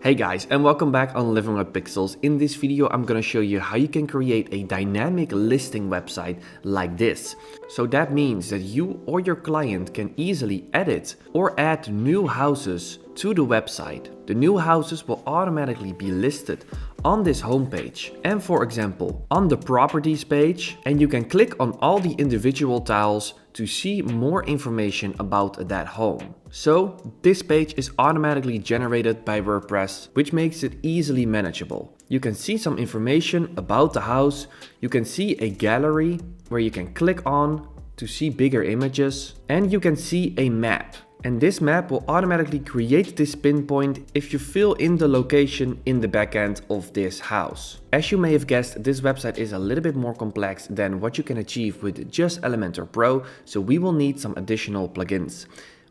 Hey guys, and welcome back on Living with Pixels. In this video I'm gonna show you how you can create a dynamic listing website like this. So that means that you or your client can easily edit or add new houses to the website. The new houses will automatically be listed on this homepage and, for example, on the properties page, and you can click on all the individual tiles to see more information about that home. So this page is automatically generated by WordPress, which makes it easily manageable. You can see some information about the house. You can see a gallery where you can click on to see bigger images, and you can see a map. And this map will automatically create this pinpoint if you fill in the location in the backend of this house. As you may have guessed, this website is a little bit more complex than what you can achieve with just Elementor Pro, so we will need some additional plugins.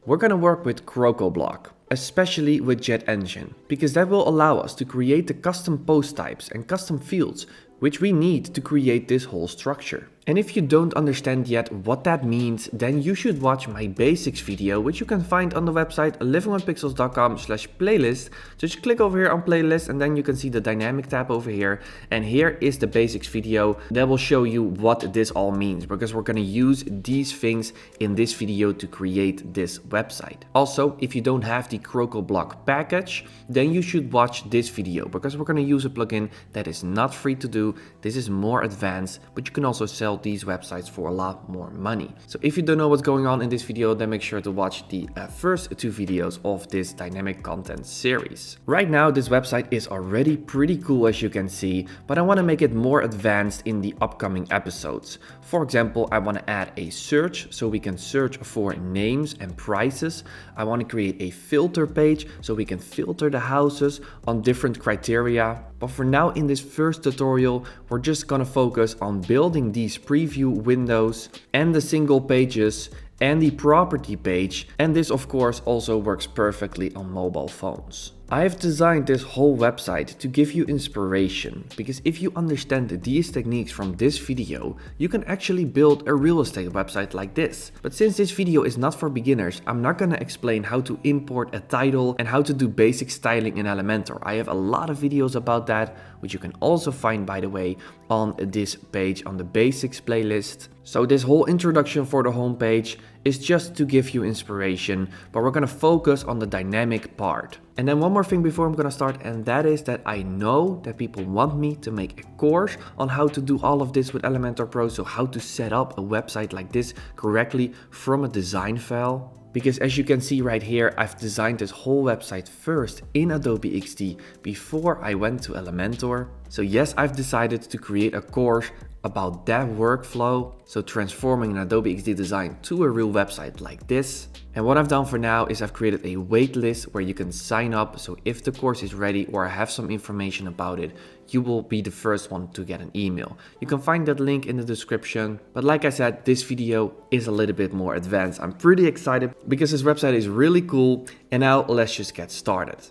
We're gonna work with Crocoblock, especially with Jet Engine, because that will allow us to create the custom post types and custom fields which we need to create this whole structure. And if you don't understand yet what that means, then you should watch my basics video, which you can find on the website livingwithpixels.com/playlist. Just click over here on playlist and then you can see the dynamic tab over here. And here is the basics video that will show you what this all means, because we're gonna use these things in this video to create this website. Also, if you don't have the Crocoblock package, then you should watch this video, because we're gonna use a plugin that is not free to do. This is more advanced, but you can also sell these websites for a lot more money. So if you don't know what's going on in this video, then make sure to watch the first two videos of this dynamic content series. Right now, this website is already pretty cool, as you can see, but I want to make it more advanced in the upcoming episodes. For example, I want to add a search so we can search for names and prices. I want to create a filter page so we can filter the houses on different criteria. But for now, in this first tutorial, we're just gonna focus on building these preview windows and the single pages and the property page. And this of course also works perfectly on mobile phones. I've designed this whole website to give you inspiration, because if you understand these techniques from this video, you can actually build a real estate website like this. But since this video is not for beginners, I'm not gonna explain how to import a title and how to do basic styling in Elementor. I have a lot of videos about that, which you can also find, by the way, on this page on the basics playlist. So this whole introduction for the homepage is just to give you inspiration, but we're gonna focus on the dynamic part. And then one more thing before I'm gonna start, and that is that I know that people want me to make a course on how to do all of this with Elementor Pro, so how to set up a website like this correctly from a design file. Because as you can see right here, I've designed this whole website first in Adobe XD before I went to Elementor. So yes, I've decided to create a course about that workflow, so transforming an Adobe XD design to a real website like this. And what I've done for now is I've created a wait list where you can sign up, so if the course is ready or I have some information about it, you will be the first one to get an email. You can find that link in the description. But like I said, this video is a little bit more advanced. I'm pretty excited because this website is really cool. And now let's just get started.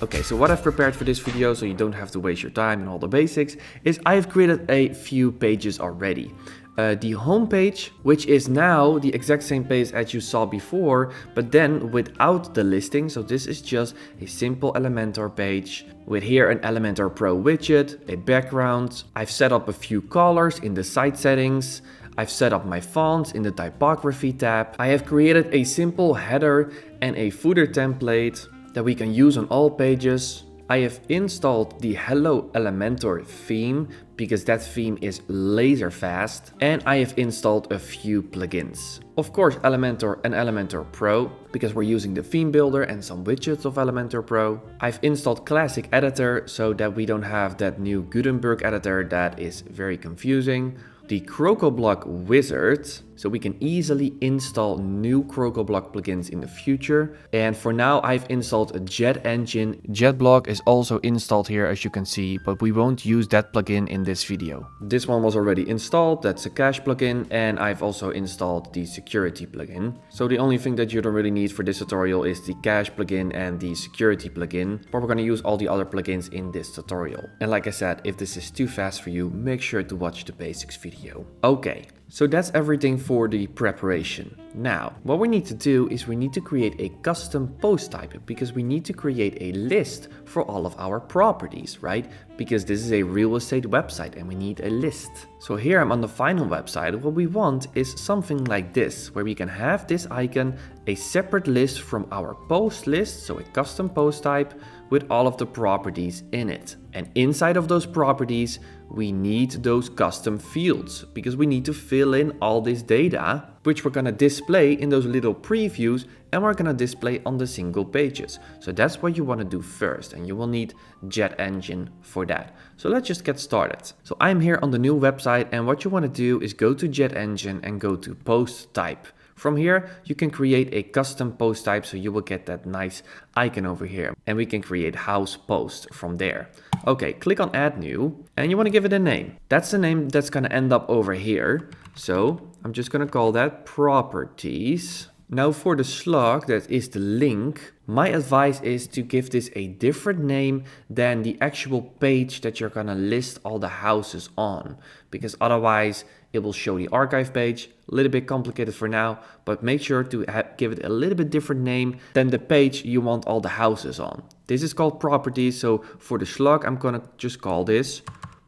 Okay, so what I've prepared for this video, so you don't have to waste your time and all the basics, is I've created a few pages already. The home page, which is now the exact same page as you saw before, but then without the listing. So this is just a simple Elementor page with here an Elementor Pro widget, a background. I've set up a few colors in the site settings. I've set up my fonts in the typography tab. I have created a simple header and a footer template that we can use on all pages. I have installed the Hello Elementor theme because that theme is laser fast, and I have installed a few plugins. Of course, Elementor and Elementor Pro, because we're using the theme builder and some widgets of Elementor Pro. I've installed Classic Editor so that we don't have that new Gutenberg editor that is very confusing. The Crocoblock wizard, so we can easily install new Crocoblock plugins in the future. And for now, I've installed a Jet Engine. JetBlock is also installed here, as you can see, but we won't use that plugin in this video. This one was already installed, that's a cache plugin, and I've also installed the security plugin. So the only thing that you don't really need for this tutorial is the cache plugin and the security plugin, but we're gonna use all the other plugins in this tutorial. And like I said, if this is too fast for you, make sure to watch the basics video. Okay, So that's everything for the preparation. Now, what we need to do is we need to create a custom post type because we need to create a list for all of our properties, right? Because this is a real estate website and we need a list. So here I'm on the final website. What we want is something like this, where we can have this icon, a separate list from our post list, so a custom post type with all of the properties in it. And inside of those properties, we need those custom fields because we need to fill in all this data, which we're gonna display in those little previews and we're gonna display on the single pages. So that's what you wanna do first, and you will need Jet Engine for that. So let's just get started. So I'm here on the new website, and what you wanna do is go to Jet Engine and go to post type. From here, you can create a custom post type, so you will get that nice icon over here. And we can create house post from there. Okay, click on add new, and you want to give it a name. That's the name that's going to end up over here. So I'm just going to call that properties. Now for the slug, that is the link, my advice is to give this a different name than the actual page that you're gonna list all the houses on, because otherwise it will show the archive page. A little bit complicated for now, but make sure to give it a little bit different name than the page you want all the houses on. This is called properties, so for the slug I'm gonna just call this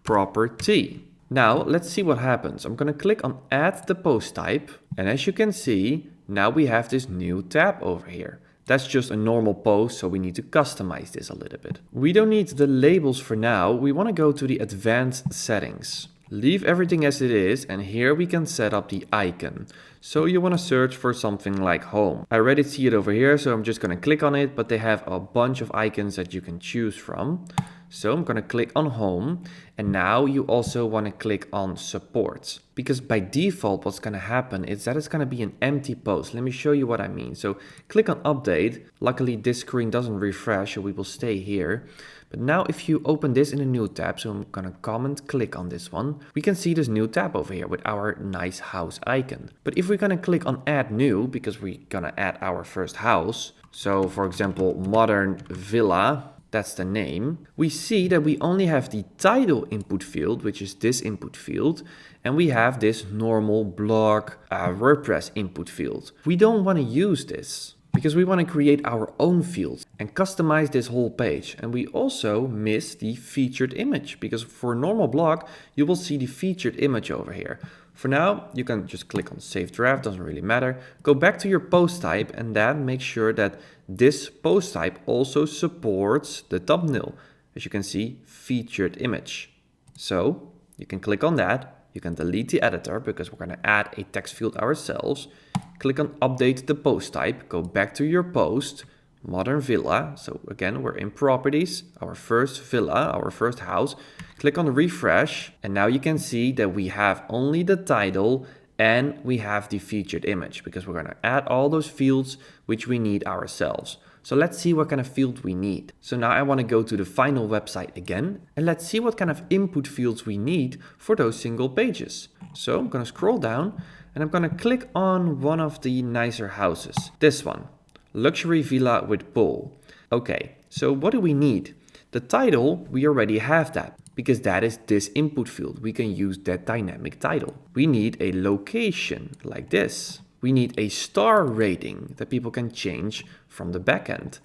property. Now let's see what happens. I'm gonna click on add the post type, and as you can see, now we have this new tab over here. That's just a normal post, so we need to customize this a little bit. We don't need the labels for now. We want to go to the advanced settings. Leave everything as it is, and here we can set up the icon. So you want to search for something like home. I already see it over here, so I'm just going to click on it, but they have a bunch of icons that you can choose from. So I'm going to click on home, and now you also want to click on support, because by default what's going to happen is that it's going to be an empty post. Let me show you what I mean. So click on update. Luckily this screen doesn't refresh, so we will stay here. But now if you open this in a new tab, so I'm going to comment click on this one, we can see this new tab over here with our nice house icon. But if we're going to click on add new, because we're going to add our first house, so for example modern villa, that's the name, we see that we only have the title input field, which is this input field, and we have this normal blog WordPress input field. We don't want to use this because we want to create our own fields and customize this whole page. And we also miss the featured image, because for a normal blog, you will see the featured image over here. For now, you can just click on save draft, doesn't really matter. Go back to your post type and then make sure that this post type also supports the thumbnail. As you can see, featured image. So you can click on that. You can delete the editor because we're going to add a text field ourselves. Click on update the post type. Go back to your post, modern villa. So again, we're in properties, our first villa, our first house. Click on refresh, and now you can see that we have only the title and we have the featured image, because we're going to add all those fields which we need ourselves. So let's see what kind of field we need. So now I want to go to the final website again, and let's see what kind of input fields we need for those single pages. So I'm going to scroll down and I'm going to click on one of the nicer houses. This one, luxury villa with pool. Okay, so what do we need? The title, we already have that, because that is this input field. We can use that dynamic title. We need a location like this. We need a star rating that people can change from the backend.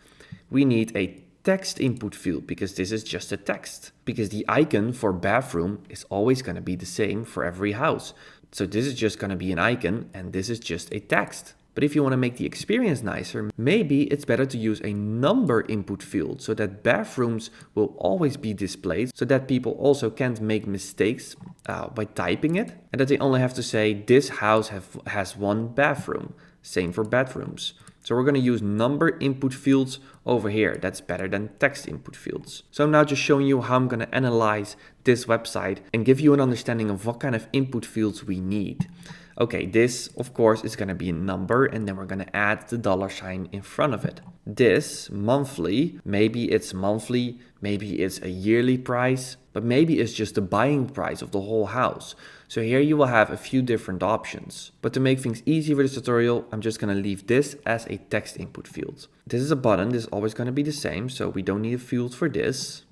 We need a text input field, because this is just a text, because the icon for bathroom is always going to be the same for every house. So this is just going to be an icon and this is just a text. But if you want to make the experience nicer, maybe it's better to use a number input field so that bathrooms will always be displayed, so that people also can't make mistakes by typing it, and that they only have to say this house has one bathroom. Same for bedrooms. So we're going to use number input fields over here. That's better than text input fields. So I'm now just showing you how I'm going to analyze this website and give you an understanding of what kind of input fields we need. Okay, this of course is going to be a number, and then we're going to add the $sign in front of it. This monthly, maybe it's monthly, maybe it's a yearly price, but maybe it's just the buying price of the whole house. So here you will have a few different options. But to make things easy for this tutorial, I'm just going to leave this as a text input field. This is a button, this is always going to be the same, so we don't need a field for this.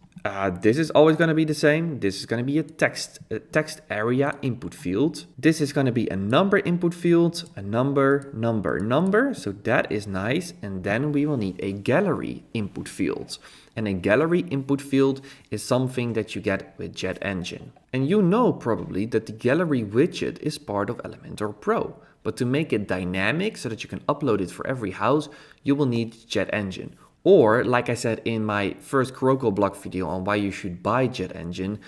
This is always going to be the same. This is going to be a text area input field. This is going to be a number input field, a number. So that is nice. And then we will need a gallery input field. And a gallery input field is something that you get with Jet Engine. And you know probably that the gallery widget is part of Elementor Pro. But to make it dynamic so that you can upload it for every house, you will need Jet Engine. Or, like I said in my first Crocoblock video on why you should buy Jet Engine,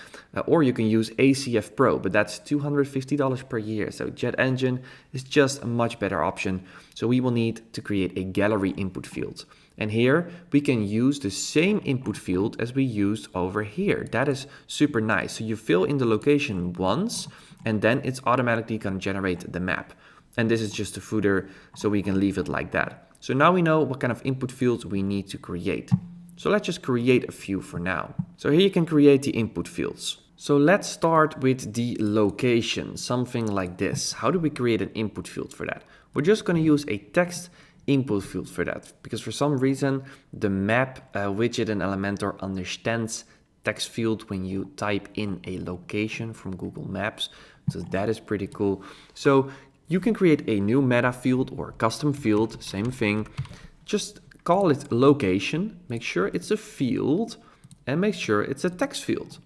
or you can use ACF Pro, but that's $250 per year. So Jet Engine is just a much better option. So we will need to create a gallery input field. And here we can use the same input field as we used over here. That is super nice. So you fill in the location once, and then it's automatically going to generate the map. And this is just a footer, so we can leave it like that. So now we know what kind of input fields we need to create. So let's just create a few for now. So here you can create the input fields. So let's start with the location, something like this. How do we create an input field for that? We're just going to use a text input field for that, because for some reason the map widget in Elementor understands text field when you type in a location from Google Maps. So that is pretty cool. So you can create a new meta field or custom field, same thing. Just call it location, make sure it's a field, and make sure it's a text field.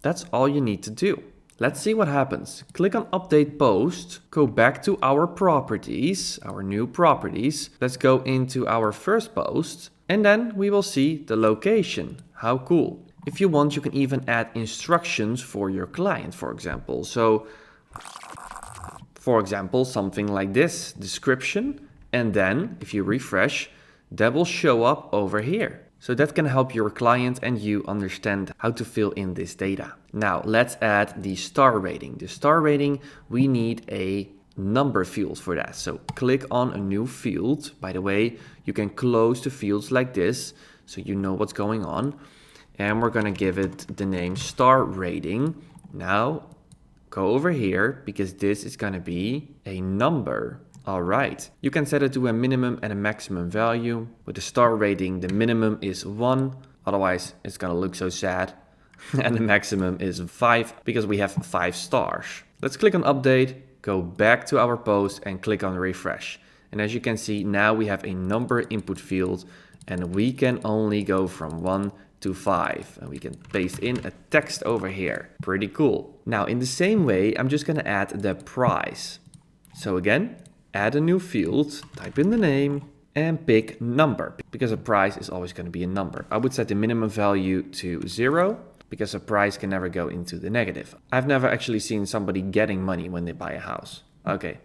That's all you need to do. Let's see what happens. Click on update post, go back to our properties, our new properties. Let's go into our first post, and then we will see the location. How cool. If you want, you can even add instructions for your client, for example. So, for example, something like this, description, and then if you refresh, that will show up over here. So that can help your client and you understand how to fill in this data. Now let's add the star rating. The star rating, we need a number field for that. So click on a new field. By the way, you can close the fields like this so you know what's going on. And we're gonna give it the name star rating. Now go over here because this is gonna be a number. All right, you can set it to a minimum and a maximum value. With the star rating, the minimum is 1, otherwise it's gonna look so sad. And the maximum is 5 because we have 5 stars. Let's click on update, go back to our post and click on refresh. And as you can see, now we have a number input field and we can only go from 1 to 5. And we can paste in a text over here. Pretty cool. Now in the same way, I'm just gonna add the price. So again, add a new field, type in the name and pick number because a price is always going to be a number. I would set the minimum value to 0 because a price can never go into the negative. I've never actually seen somebody getting money when they buy a house. Okay,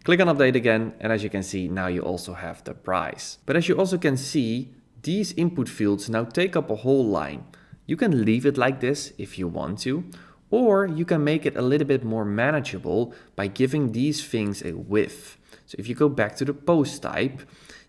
click on update again and as you can see now you also have the price. But as you also can see, these input fields now take up a whole line. You can leave it like this if you want to, or you can make it a little bit more manageable by giving these things a width. So if you go back to the post type,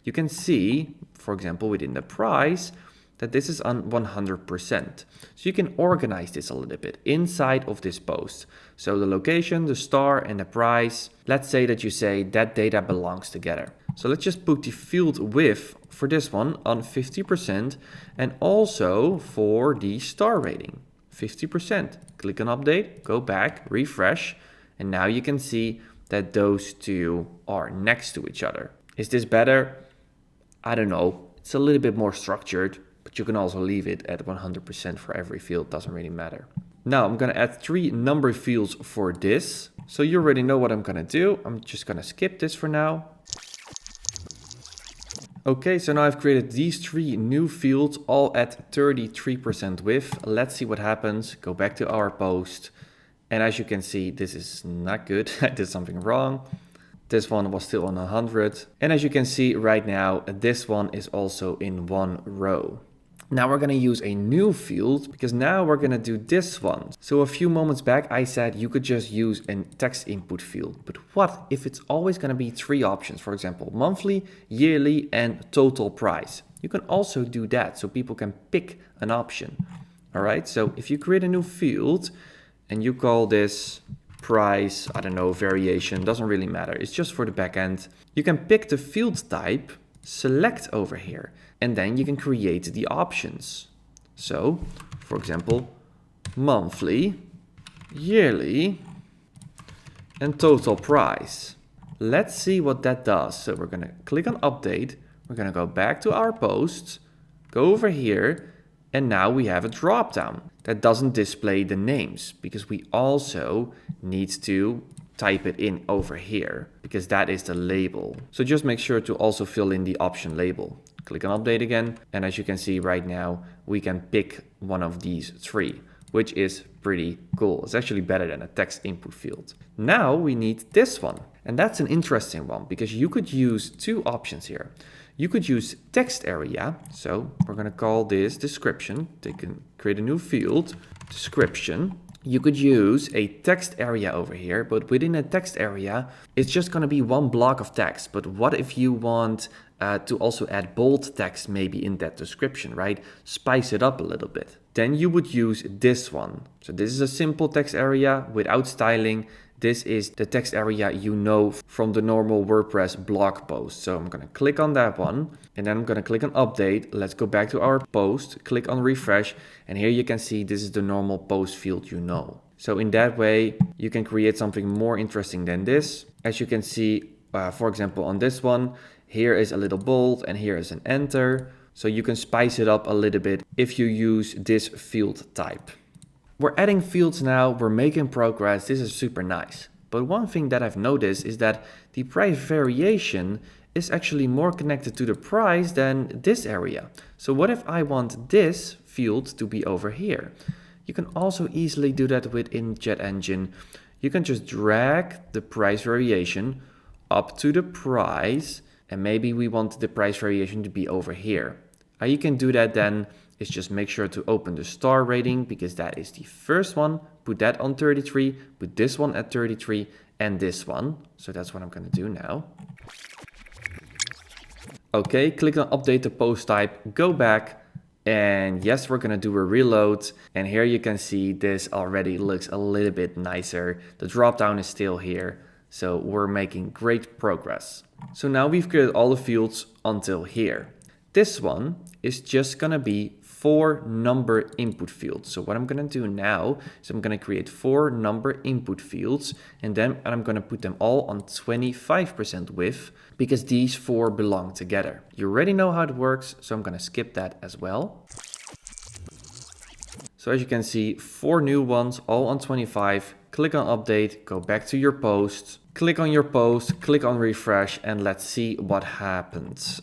you can see, for example, within the price, that this is on 100%. So you can organize this a little bit inside of this post. So the location, the star, and the price. Let's say that you say that data belongs together. So let's just put the field width for this one on 50% and also for the star rating, 50%. Click on update, go back, refresh, and now you can see that those two are next to each other. Is this better? I don't know. It's a little bit more structured, but you can also leave it at 100% for every field. Doesn't really matter. Now I'm gonna add 3 number fields for this. So you already know what I'm gonna do. I'm just gonna skip this for now. Okay, so now I've created these 3 new fields all at 33% width. Let's see what happens. Go back to our post. And as you can see, this is not good. I did something wrong. This one was still on 100. And as you can see right now, this one is also in 1 row. Now we're gonna use a new field because now we're gonna do this one. So a few moments back, I said you could just use a text input field. But what if it's always gonna be 3 options? For example, monthly, yearly, and total price. You can also do that so people can pick an option. All right, so if you create a new field, and you call this price, I don't know, variation, doesn't really matter. It's just for the backend. You can pick the field type, select over here, and then you can create the options. So for example, monthly, yearly, and total price. Let's see what that does. So we're going to click on update. We're going to go back to our posts, go over here, and now we have a drop down that doesn't display the names because we also need to type it in over here because that is the label. So just make sure to also fill in the option label. Click on update again. And as you can see right now, we can pick one of these three, which is pretty cool. It's actually better than a text input field. Now we need this one. And that's an interesting one because you could use two options here. You could use text area. So we're going to call this description. They can create a new field, description. You could use a text area over here, but within a text area, it's just going to be one block of text. But what if you want to also add bold text maybe in that description, right? Spice it up a little bit. Then you would use this one. So this is a simple text area without styling. This is the text area you know from the normal WordPress blog post. So I'm going to click on that one and then I'm going to click on update. Let's go back to our post, click on refresh. And here you can see this is the normal post field you know. So in that way, you can create something more interesting than this. As you can see, for example, on this one, here is a little bold and here is an enter. So you can spice it up a little bit if you use this field type. We're adding fields now, we're making progress, this is super nice. But one thing that I've noticed is that the price variation is actually more connected to the price than this area. So what if I want this field to be over here? You can also easily do that within Jet Engine. You can just drag the price variation up to the price, and maybe we want the price variation to be over here. How you can do that then is just make sure to open the star rating because that is the first one. Put that on 33, put this one at 33 and this one. So that's what I'm going to do now. Okay, click on update the post type, go back. And yes, we're going to do a reload. And here you can see this already looks a little bit nicer. The drop down is still here. So we're making great progress. So now we've created all the fields until here. This one is just going to be 4 number input fields. So what I'm going to do now is I'm going to create 4 number input fields and then I'm going to put them all on 25% width because these 4 belong together. You already know how it works, so I'm going to skip that as well. So as you can see, 4 new ones, all on 25. Click on update, go back to your post, click on your post, click on refresh, and let's see what happens.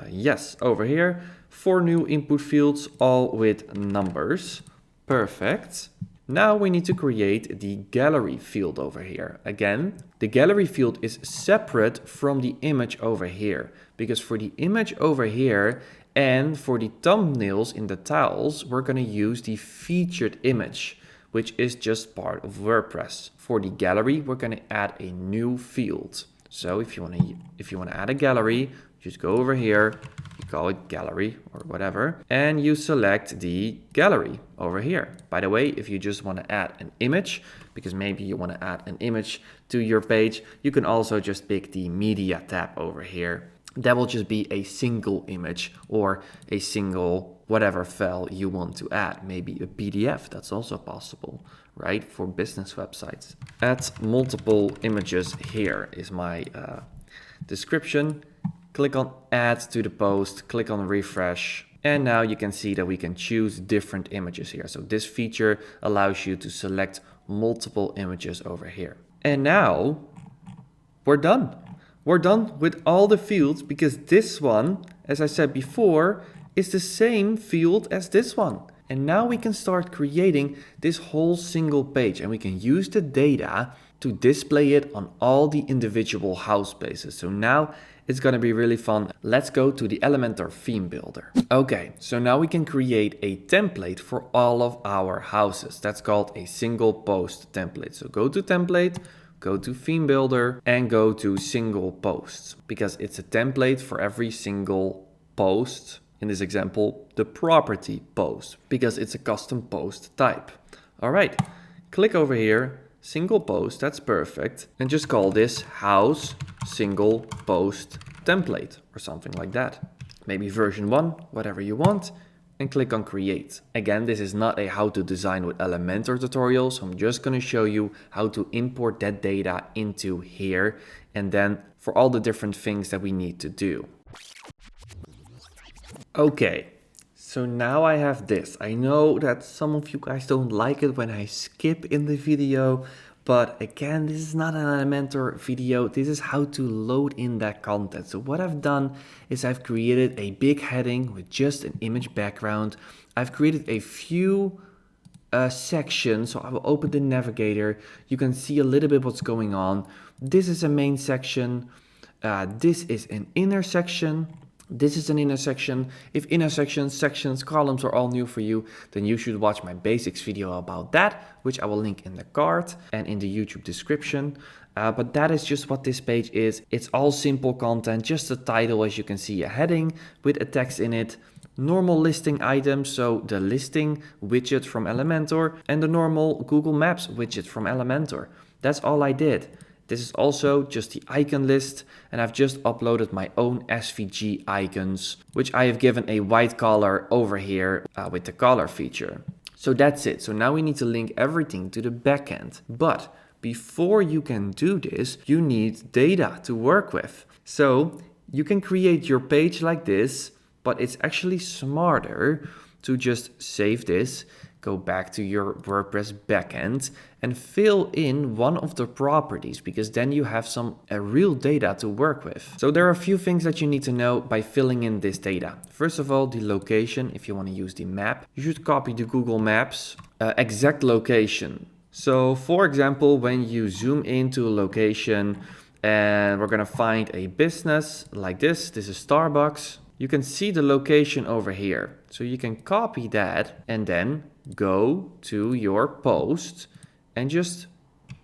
Yes, over here, 4 new input fields, all with numbers. Perfect. Now we need to create the gallery field over here. Again, the gallery field is separate from the image over here, because for the image over here and for the thumbnails in the tiles, we're going to use the featured image, which is just part of WordPress. For the gallery, we're going to add a new field. So if you want to add a gallery, just go over here, you call it gallery or whatever, and you select the gallery over here. By the way, if you just want to add an image, because maybe you want to add an image to your page, you can also just pick the media tab over here. That will just be a single image or a single whatever file you want to add. Maybe a PDF, that's also possible, right? For business websites. Add multiple images here is my description. Click on add to the post, click on refresh. And now you can see that we can choose different images here. So this feature allows you to select multiple images over here. And now we're done. We're done with all the fields because this one, as I said before, is the same field as this one. And now we can start creating this whole single page and we can use the data to display it on all the individual house bases. So now it's going to be really fun. Let's go to the Elementor theme builder. Okay, so now we can create a template for all of our houses. That's called a single post template. So go to template, go to theme builder and go to single posts because it's a template for every single post. In this example, the property post because it's a custom post type. All right, click over here, single post, that's perfect. And just call this house single post template or something like that. Maybe version 1, whatever you want. and click on create. Again, this is not a how to design with Elementor tutorial, so I'm just going to show you how to import that data into here and then for all the different things that we need to do. Okay, so now I have this. I know that some of you guys don't like it when I skip in the video, but again, this is not an Elementor video. This is how to load in that content. So what I've done is I've created a big heading with just an image background. I've created a few sections. So I will open the navigator. You can see a little bit what's going on. This is a main section. This is an inner section. This is an intersection. If intersections, sections, columns are all new for you, then you should watch my basics video about that, which I will link in the card and in the YouTube description. But that is just what this page is. It's all simple content, just a title, as you can see, a heading with a text in it, normal listing items, so the listing widget from Elementor, and the normal Google Maps widget from Elementor. That's all I did. This is also just the icon list, and I've just uploaded my own SVG icons, which I have given a white color over here with the color feature. So that's it. So now we need to link everything to the backend. But before you can do this, you need data to work with. So you can create your page like this, but it's actually smarter to just save this, go back to your WordPress backend and fill in one of the properties, because then you have some real data to work with. So there are a few things that you need to know by filling in this data. First of all, the location. If you want to use the map, you should copy the Google Maps exact location. So for example, when you zoom into a location and we're going to find a business like this is Starbucks. You can see the location over here. So you can copy that and then go to your post and just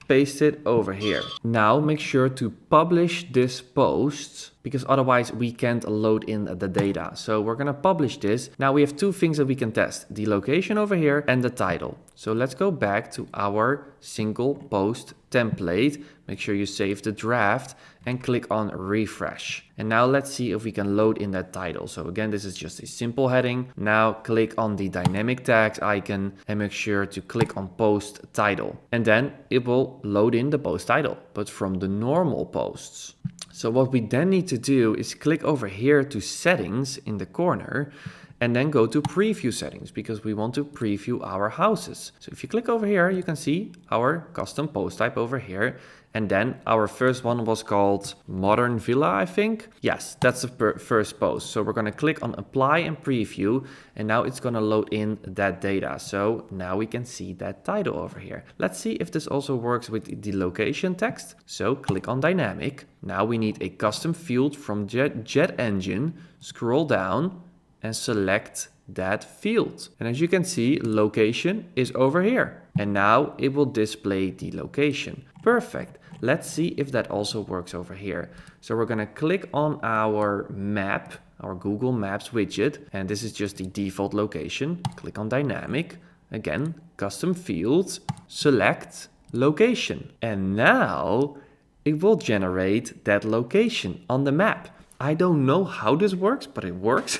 paste it over here. Now make sure to publish this post, because otherwise we can't load in the data. So we're gonna publish this. Now we have two things that we can test, the location over here and the title. So let's go back to our single post template. Make sure you save the draft and click on refresh. And now let's see if we can load in that title. So again, this is just a simple heading. Now click on the dynamic tags icon and make sure to click on post title. And then it will load in the post title, but from the normal posts. So what we then need to do is click over here to settings in the corner and then go to preview settings, because we want to preview our houses. So if you click over here, you can see our custom post type over here. And then our first one was called Modern Villa, I think. Yes, that's the first post. So we're going to click on apply and preview. And now it's going to load in that data. So now we can see that title over here. Let's see if this also works with the location text. So click on dynamic. Now we need a custom field from Jet Engine. Scroll down and select that field. And as you can see, location is over here. And now it will display the location. Perfect. Let's see if that also works over here. So we're going to click on our map, our Google Maps widget. And this is just the default location. Click on dynamic. Again, custom fields, select location. And now it will generate that location on the map. I don't know how this works, but it works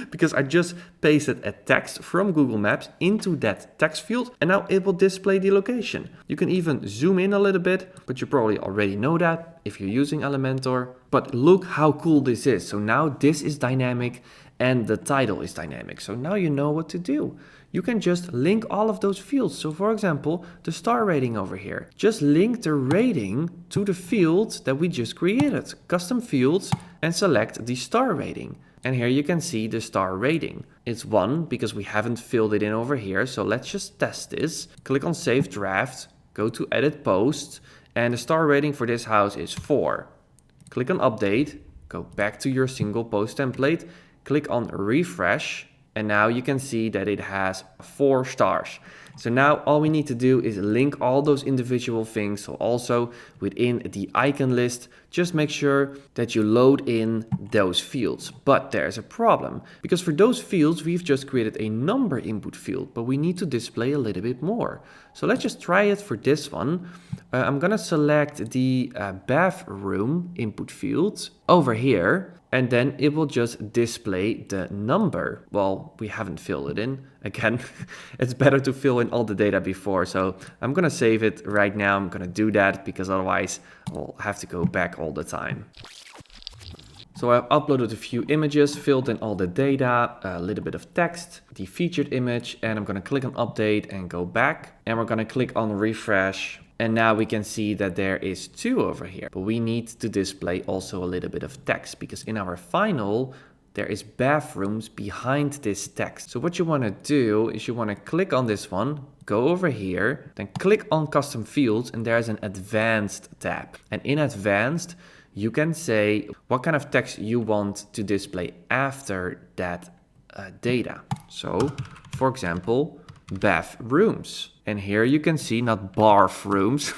because I just pasted a text from Google Maps into that text field and now it will display the location. You can even zoom in a little bit, but you probably already know that if you're using Elementor. But look how cool this is. So now this is dynamic and the title is dynamic. So now you know what to do. You can just link all of those fields. So for example, the star rating over here. Just link the rating to the field that we just created. Custom fields and select the star rating. And here you can see the star rating. It's 1 because we haven't filled it in over here. So let's just test this. Click on save draft, go to edit post, and the star rating for this house is 4. Click on update, go back to your single post template, click on refresh. And now you can see that it has 4 stars. So now all we need to do is link all those individual things. So also within the icon list, just make sure that you load in those fields. But there's a problem, because for those fields, we've just created a number input field, but we need to display a little bit more. So let's just try it for this one. I'm gonna select the bathroom input field over here, and then it will just display the number. Well, we haven't filled it in. Again, it's better to fill in all the data before. So I'm gonna save it right now. I'm gonna do that because otherwise I'll have to go back all the time. So I've uploaded a few images, filled in all the data, a little bit of text, the featured image, and I'm gonna click on update and go back. And we're gonna click on refresh. And now we can see that there is 2 over here, but we need to display also a little bit of text, because in our final, there is bathrooms behind this text. So what you want to do is you want to click on this one, go over here, then click on custom fields, and there's an advanced tab. And in advanced, you can say what kind of text you want to display after that data. So for example, bathrooms. And here you can see not bathrooms,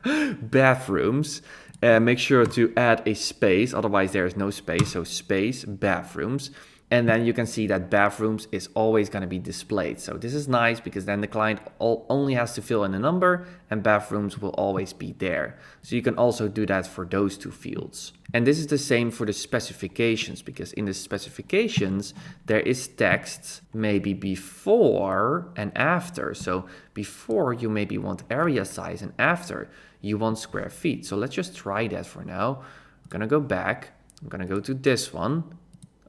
bathrooms. Make sure to add a space, otherwise there is no space. So space, bathrooms. And then you can see that bathrooms is always going to be displayed. So this is nice because then the client only has to fill in a number and bathrooms will always be there. So you can also do that for those 2 fields. And this is the same for the specifications, because in the specifications, there is text maybe before and after. So before you maybe want area size and after you want square feet. So let's just try that for now. I'm going to go back. I'm going to go to this one.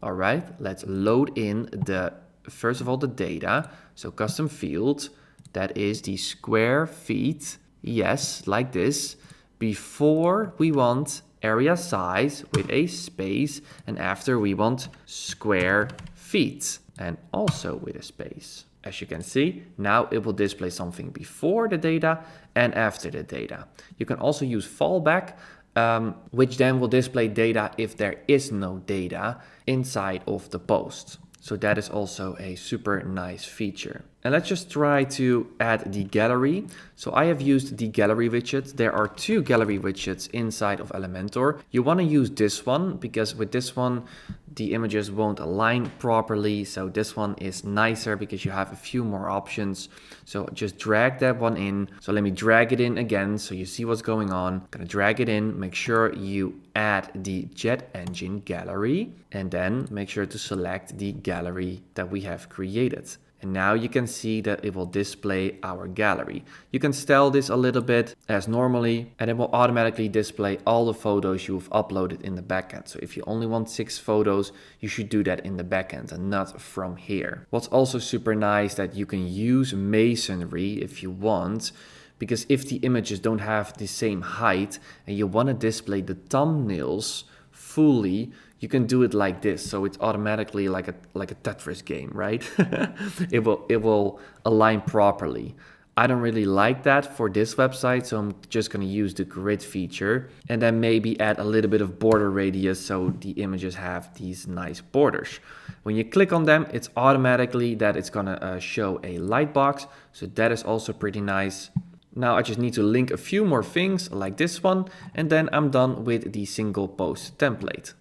All right, let's load in first of all, the data. So custom field, that is the square feet. Yes, like this. Before we want area size with a space, and after we want square feet and also with a space. As you can see, now it will display something before the data and after the data. You can also use fallback, which then will display data if there is no data inside of the post. So that is also a super nice feature. And let's just try to add the gallery. So I have used the gallery widget. There are 2 gallery widgets inside of Elementor. You want to use this one because with this one, the images won't align properly. So this one is nicer because you have a few more options. So just drag that one in. So let me drag it in again so you see what's going on. I'm gonna drag it in. Make sure you add the jet engine gallery and then make sure to select the gallery that we have created. And now you can see that it will display our gallery. You can style this a little bit as normally, and it will automatically display all the photos you've uploaded in the backend. So if you only want 6 photos, you should do that in the backend and not from here. What's also super nice that you can use masonry if you want, because if the images don't have the same height and you want to display the thumbnails fully, you can do it like this. So it's automatically like a Tetris game, right? It will align properly. I don't really like that for this website, so I'm just going to use the grid feature and then maybe add a little bit of border radius so the images have these nice borders. When you click on them, it's automatically that it's going to show a light box. So that is also pretty nice. Now I just need to link a few more things like this one, and then I'm done with the single post template.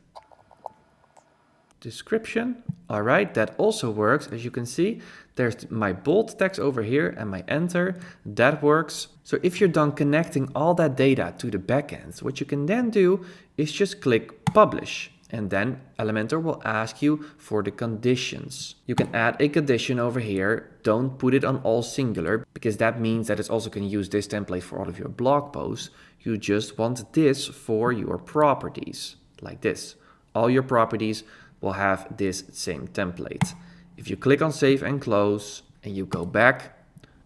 Description. All right, that also works. As you can see, there's my bold text over here and my enter. That works. So if you're done connecting all that data to the backend, what you can then do is just click publish. And then Elementor will ask you for the conditions. You can add a condition over here. Don't put it on all singular, because that means that it's also going to use this template for all of your blog posts. You just want this for your properties, like this. All your properties will have this same template. If you click on save and close and you go back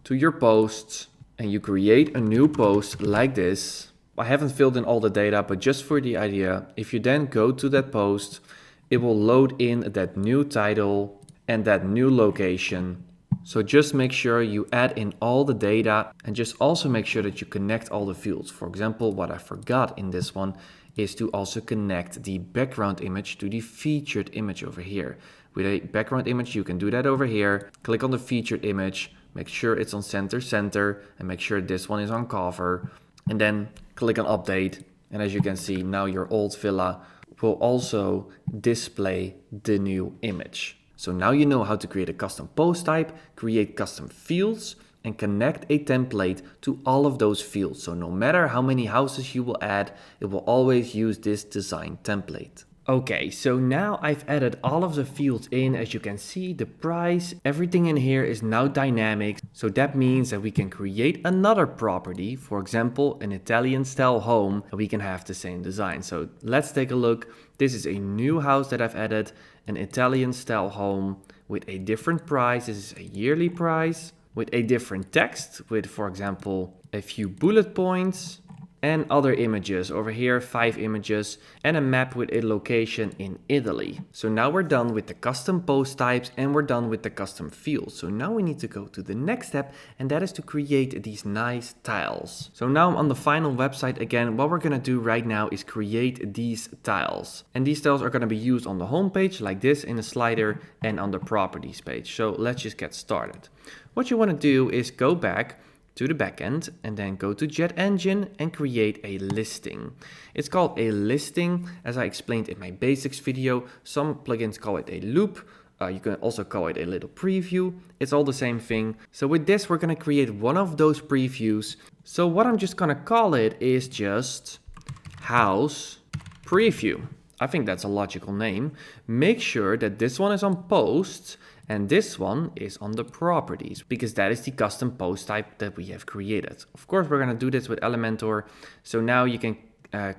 to your posts and you create a new post like this, I haven't filled in all the data, but just for the idea, if you then go to that post, it will load in that new title and that new location. So just make sure you add in all the data and just also make sure that you connect all the fields. For example, what I forgot in this one is to also connect the background image to the featured image over here. With a background image, you can do that over here. Click on the featured image, make sure it's on center, and make sure this one is on cover, and then click on update. And as you can see, now your old villa will also display the new image. So now you know how to create a custom post type, create custom fields, and connect a template to all of those fields. So no matter how many houses you will add, it will always use this design template. Okay, so now I've added all of the fields in. As you can see, the price, everything in here is now dynamic. So that means that we can create another property, for example, an Italian style home, and we can have the same design. So let's take a look. This is a new house that I've added, an Italian style home with a different price. This is a yearly price with a different text with, for example, a few bullet points. And other images over here, 5 images, and a map with a location in Italy. So now we're done with the custom post types and we're done with the custom fields. So now we need to go to the next step, and that is to create these nice tiles. So now I'm on the final website again. What we're gonna do right now is create these tiles. And these tiles are gonna be used on the home page like this in a slider and on the properties page. So let's just get started. What you wanna do is go back to the backend and then go to Jet Engine and create a listing. It's called a listing, as I explained in my basics video. Some plugins call it a loop. You can also call it a little preview. It's all the same thing. So with this, we're gonna create one of those previews. So what I'm just gonna call it is just house preview. I think that's a logical name. Make sure that this one is on post and this one is on the properties, because that is the custom post type that we have created. Of course, we're going to do this with Elementor. So now you can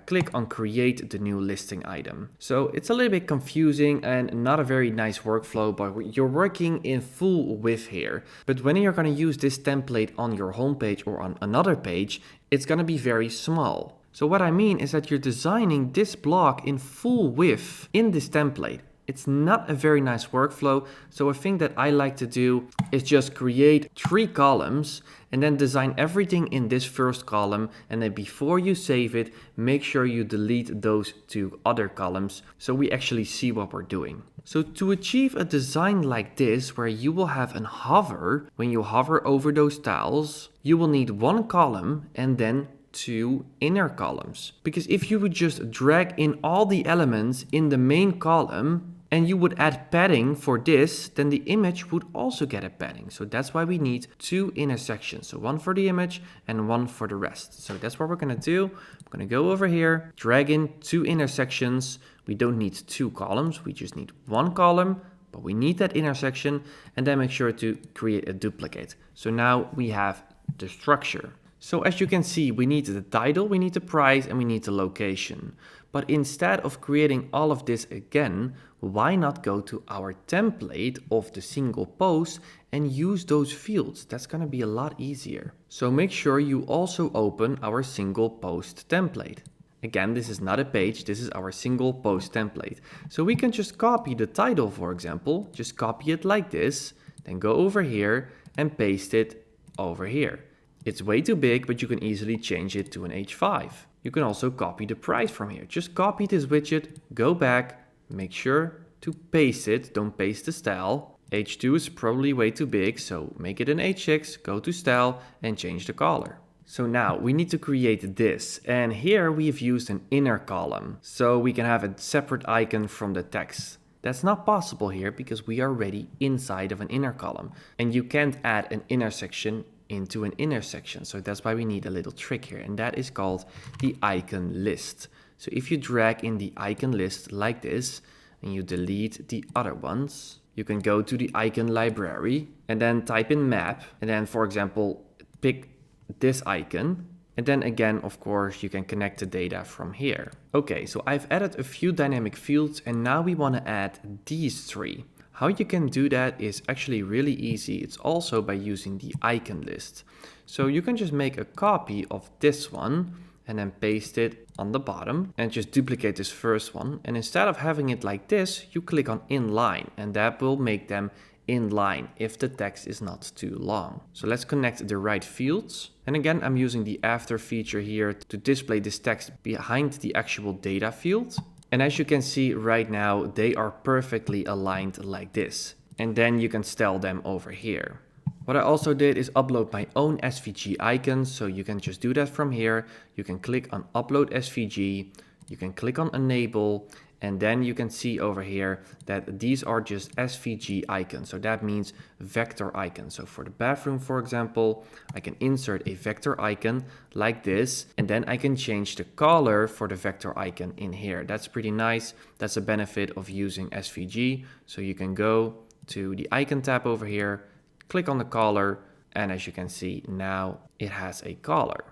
click on create the new listing item. So it's a little bit confusing and not a very nice workflow, but you're working in full width here. But when you're going to use this template on your homepage or on another page, it's going to be very small. So what I mean is that you're designing this block in full width in this template. It's not a very nice workflow. So a thing that I like to do is just create 3 columns and then design everything in this first column. And then before you save it, make sure you delete those 2 other columns so we actually see what we're doing. So to achieve a design like this, where you will have an hover, when you hover over those tiles, you will need 1 column and then 2 inner columns. Because if you would just drag in all the elements in the main column, and you would add padding for this, then the image would also get a padding. So that's why we need 2 intersections. So 1 for the image and 1 for the rest. So that's what we're gonna do. I'm gonna go over here, drag in 2 intersections. We don't need 2 columns, we just need 1 column, but we need that intersection, and then make sure to create a duplicate. So now we have the structure. So as you can see, we need the title, we need the price, and we need the location. But instead of creating all of this again, why not go to our template of the single post and use those fields? That's going to be a lot easier. So make sure you also open our single post template. Again, this is not a page, this is our single post template. So we can just copy the title, for example, just copy it like this, then go over here and paste it over here. It's way too big, but you can easily change it to an H5. You can also copy the price from here. Just copy this widget, go back, make sure to paste it, don't paste the style. H2 is probably way too big, so make it an H6, go to style and change the color. So now we need to create this, and here we've used an inner column, so we can have a separate icon from the text. That's not possible here because we are already inside of an inner column, and you can't add an intersection into an intersection. So that's why we need a little trick here, and that is called the icon list. So if you drag in the icon list like this and you delete the other ones, you can go to the icon library and then type in map, and then, for example, pick this icon, and then again, of course, you can connect the data from here. Okay, so I've added a few dynamic fields, and now we want to add these 3. How you can do that is actually really easy. It's also by using the icon list. So you can just make a copy of this one and then paste it on the bottom and just duplicate this first one. And instead of having it like this, you click on inline, and that will make them in line if the text is not too long. So let's connect the right fields. And again, I'm using the after feature here to display this text behind the actual data field. And as you can see right now, they are perfectly aligned like this. And then you can style them over here. What I also did is upload my own SVG icons, so you can just do that from here. You can click on upload SVG, you can click on enable, and then you can see over here that these are just SVG icons. So that means vector icons. So for the bathroom, for example, I can insert a vector icon like this, and then I can change the color for the vector icon in here. That's pretty nice. That's a benefit of using SVG. So you can go to the icon tab over here, click on the color, and as you can see, now it has a color.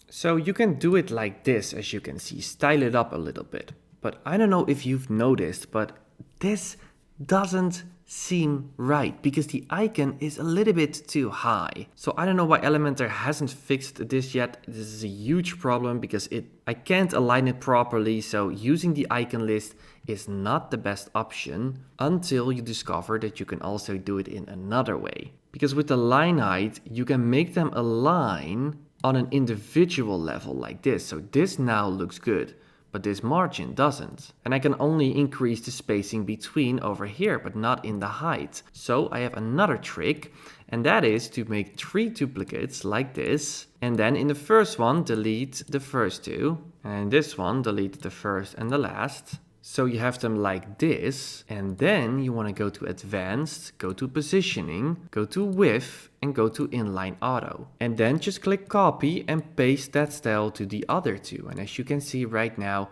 So you can do it like this, as you can see, style it up a little bit. But I don't know if you've noticed, but this doesn't seem right because the icon is a little bit too high. So I don't know why Elementor hasn't fixed this yet. This is a huge problem because I can't align it properly. So using the icon list is not the best option until you discover that you can also do it in another way. Because with the line height, you can make them align on an individual level like this. So this now looks good, but this margin doesn't. And I can only increase the spacing between over here, but not in the height. So I have another trick, and that is to make 3 duplicates like this. And then in the first one, delete the first 2. And in this one, delete the first and the last. So you have them like this, and then you want to go to advanced, go to positioning, go to width, and go to inline auto. And then just click copy and paste that style to the other 2. And as you can see right now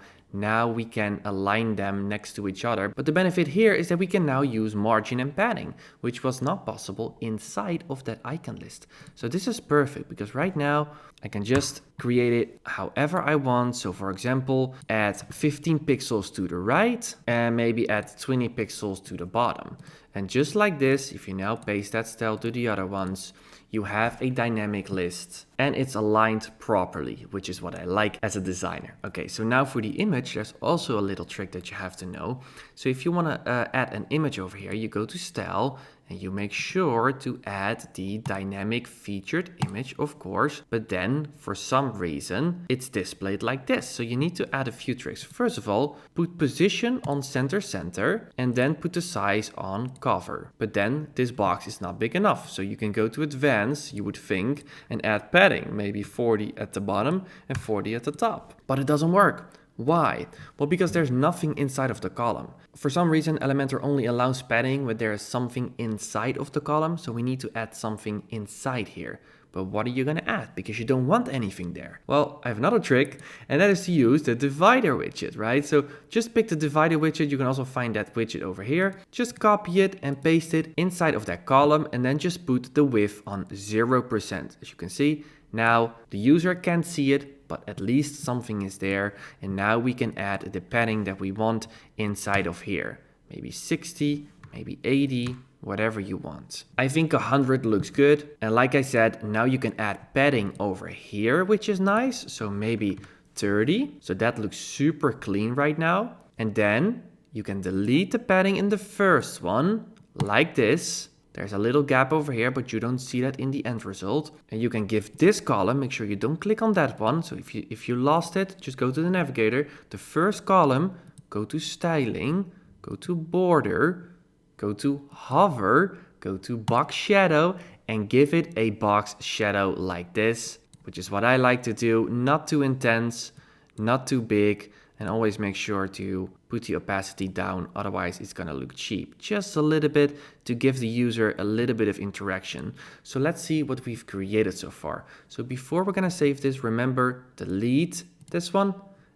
we can align them next to each other. But the benefit here is that we can now use margin and padding, which was not possible inside of that icon list. So this is perfect because right now I can just create it however I want. So for example, add 15 pixels to the right and maybe add 20 pixels to the bottom. And just like this, if you now paste that style to the other ones, you have a dynamic list and it's aligned properly, which is what I like as a designer. Okay, so now for the image, there's also a little trick that you have to know. So if you want to add an image over here, you go to style and you make sure to add the dynamic featured image, of course, but then for some reason it's displayed like this. So you need to add a few tricks. First of all, put position on center and then put the size on cover. But then this box is not big enough. So you can go to advanced, you would think, and add padding, maybe 40 at the bottom and 40 at the top. But it doesn't work. Why? Well, because there's nothing inside of the column. For some reason, Elementor only allows padding when there is something inside of the column, so we need to add something inside here. But what are you going to add? Because you don't want anything there. Well, I have another trick, and that is to use the divider widget, right? So just pick the divider widget. You can also find that widget over here. Just copy it and paste it inside of that column, and then just put the width on 0%. As you can see, now the user can't see it, but at least something is there. And now we can add the padding that we want inside of here. Maybe 60, maybe 80, whatever you want. I think 100 looks good. And like I said, now you can add padding over here, which is nice. So maybe 30. So that looks super clean right now. And then you can delete the padding in the first one like this. There's a little gap over here, but you don't see that in the end result. And you can give this column, make sure you don't click on that one. So if you lost it, just go to the navigator. The first column, go to styling, go to border, go to hover, go to box shadow, and give it a box shadow like this, which is what I like to do. Not too intense, not too big, and always make sure to put the opacity down, otherwise it's gonna look cheap. Just a little bit to give the user a little bit of interaction. So let's see what we've created so far. So before we're gonna save this, remember, delete this one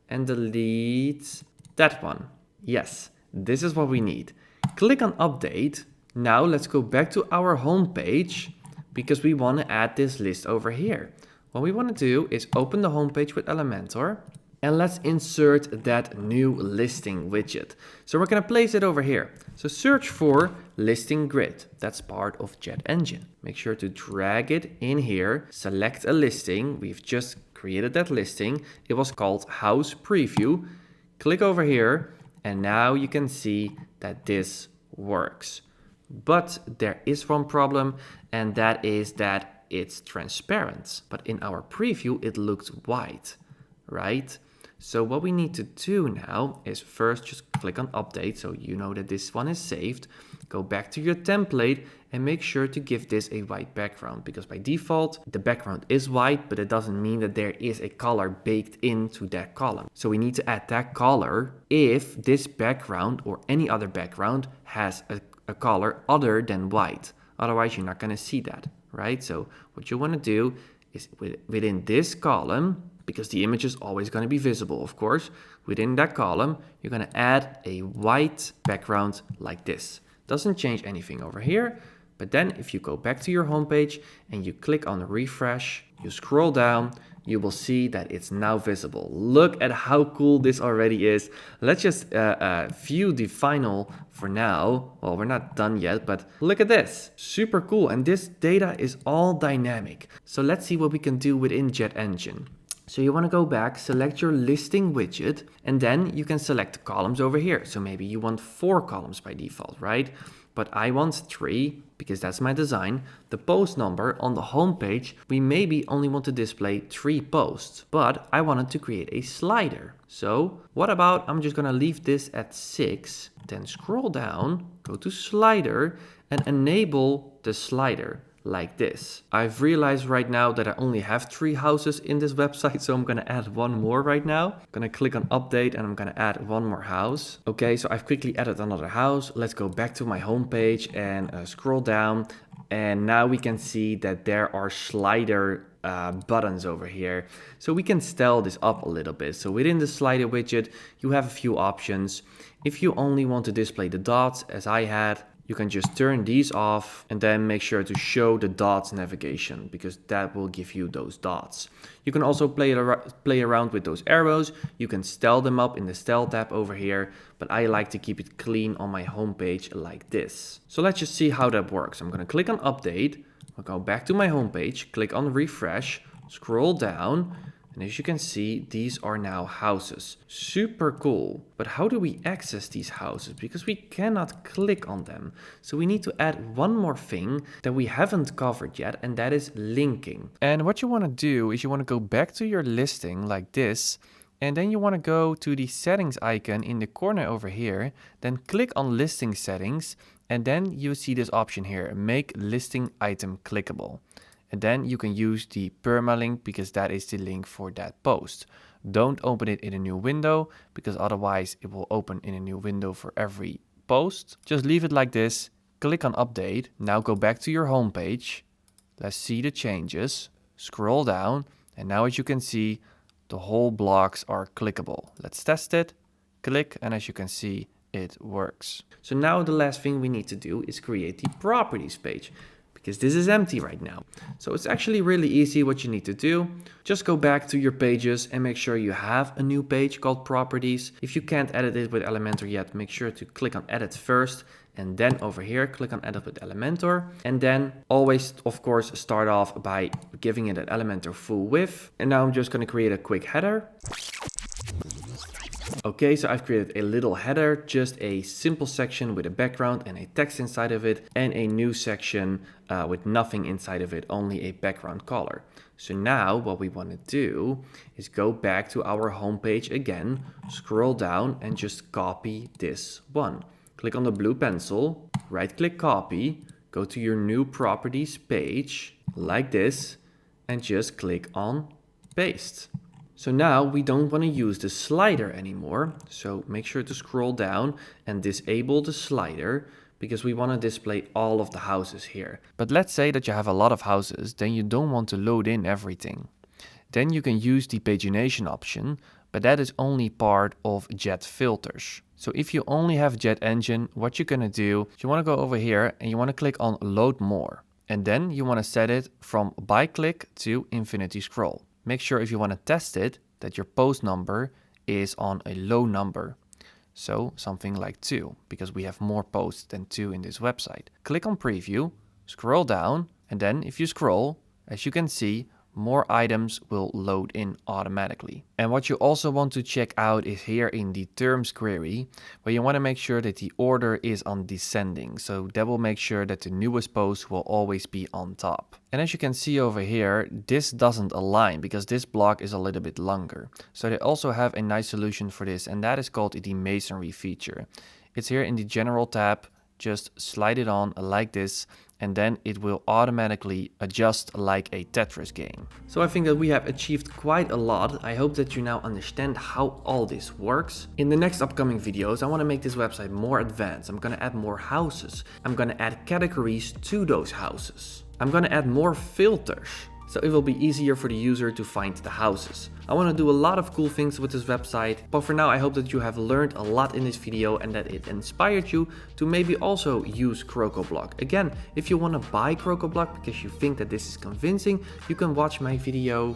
and delete that one. Yes, this is what we need. Click on update. Now let's go back to our home page because we want to add this list over here. What we want to do is open the home page with Elementor. And let's insert that new listing widget. So we're going to place it over here. So search for listing grid. That's part of Jet Engine. Make sure to drag it in here. Select a listing. We've just created that listing. It was called House Preview. Click over here. And now you can see that this works. But there is one problem, and that is that it's transparent. But in our preview, it looked white, right? So what we need to do now is first just click on update, so you know that this one is saved. Go back to your template and make sure to give this a white background, because by default the background is white, but it doesn't mean that there is a color baked into that column. So we need to add that color if this background or any other background has a color other than white. Otherwise you're not going to see that, right? So what you want to do is within this column, because the image is always going to be visible, of course, within that column, you're going to add a white background like this. Doesn't change anything over here, but then if you go back to your homepage and you click on refresh, you scroll down, you will see that it's now visible. Look at how cool this already is. Let's just view the final for now. Well, we're not done yet, but look at this. Super cool. And this data is all dynamic. So let's see what we can do within Jet Engine. So you want to go back, select your listing widget, and then you can select the columns over here. So maybe you want 4 columns by default, right? But I want 3 because that's my design. The post number on the home page, we maybe only want to display 3 posts, but I wanted to create a slider. So what about, I'm just gonna leave this at 6, then scroll down, go to slider and enable the slider like this. I've realized right now that I only have 3 houses in this website, so I'm gonna add 1 more right now. I'm gonna click on update and I'm gonna add 1 more house. Okay, so I've quickly added another house. Let's go back to my home page and scroll down. And now we can see that there are slider buttons over here. So we can style this up a little bit. So within the slider widget, you have a few options. If you only want to display the dots, as I had, you can just turn these off and then make sure to show the dots navigation, because that will give you those dots. You can also play around with those arrows. You can style them up in the style tab over here, but I like to keep it clean on my homepage like this. So let's just see how that works. I'm gonna click on update. I'll go back to my homepage, click on refresh, scroll down, and as you can see, these are now houses. Super cool. But how do we access these houses? Because we cannot click on them. So we need to add one more thing that we haven't covered yet, and that is linking. And what you want to do is you want to go back to your listing like this, and then you want to go to the settings icon in the corner over here, then click on listing settings, and then you see this option here, make listing item clickable. And then you can use the permalink because that is the link for that post. Don't open it in a new window because otherwise it will open in a new window for every post. Just leave it like this, click on update. Now go back to your home page. Let's see the changes. Scroll down and now as you can see, the whole blocks are clickable. Let's test it. Click and as you can see, it works. So now the last thing we need to do is create the properties page, because this is empty right now. So it's actually really easy. What you need to do, just go back to your pages and make sure you have a new page called properties. If you can't edit it with Elementor yet, make sure to click on edit first, and then over here click on edit with Elementor, and then always of course start off by giving it an Elementor full width. And now I'm just going to create a quick header. Okay, so I've created a little header, just a simple section with a background and a text inside of it, and a new section with nothing inside of it, only a background color. So now what we want to do is go back to our home page again, scroll down and just copy this one. Click on the blue pencil, right click copy, go to your new properties page like this, and just click on paste. So now we don't want to use the slider anymore. So make sure to scroll down and disable the slider because we want to display all of the houses here. But let's say that you have a lot of houses, then you don't want to load in everything. Then you can use the pagination option, but that is only part of Jet filters. So if you only have Jet Engine, what you're going to do, you want to go over here and you want to click on load more. And then you want to set it from by click to infinity scroll. Make sure if you want to test it that your post number is on a low number. So something like 2, because we have more posts than 2 in this website. Click on preview, scroll down, and then if you scroll, as you can see, more items will load in automatically. And what you also want to check out is here in the terms query, where you want to make sure that the order is on descending. So that will make sure that the newest post will always be on top. And as you can see over here, this doesn't align because this block is a little bit longer. So they also have a nice solution for this, and that is called the masonry feature. It's here in the general tab. Just slide it on like this, and then it will automatically adjust like a Tetris game. So I think that we have achieved quite a lot. I hope that you now understand how all this works. In the next upcoming videos, I want to make this website more advanced. I'm going to add more houses. I'm going to add categories to those houses. I'm going to add more filters, so it will be easier for the user to find the houses. I want to do a lot of cool things with this website, but for now I hope that you have learned a lot in this video and that it inspired you to maybe also use Crocoblock. Again, if you want to buy Crocoblock because you think that this is convincing, you can watch my video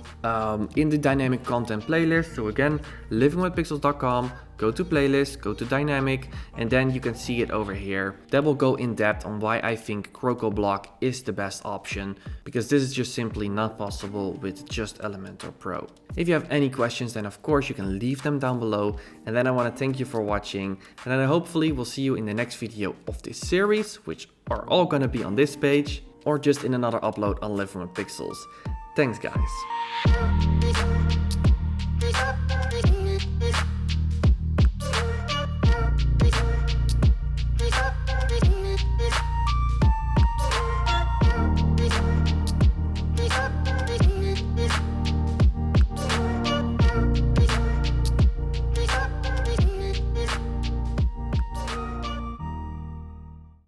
in the dynamic content playlist. So again, livingwithpixels.com, go to playlist, go to dynamic, and then you can see it over here. That will go in depth on why I think Crocoblock is the best option, because this is just simply not possible with just Elementor Pro. If you have any questions, then of course you can leave them down below. And then I want to thank you for watching, and then hopefully we'll see you in the next video of this series, which are all gonna be on this page or just in another upload on Living with Pixels. Thanks guys.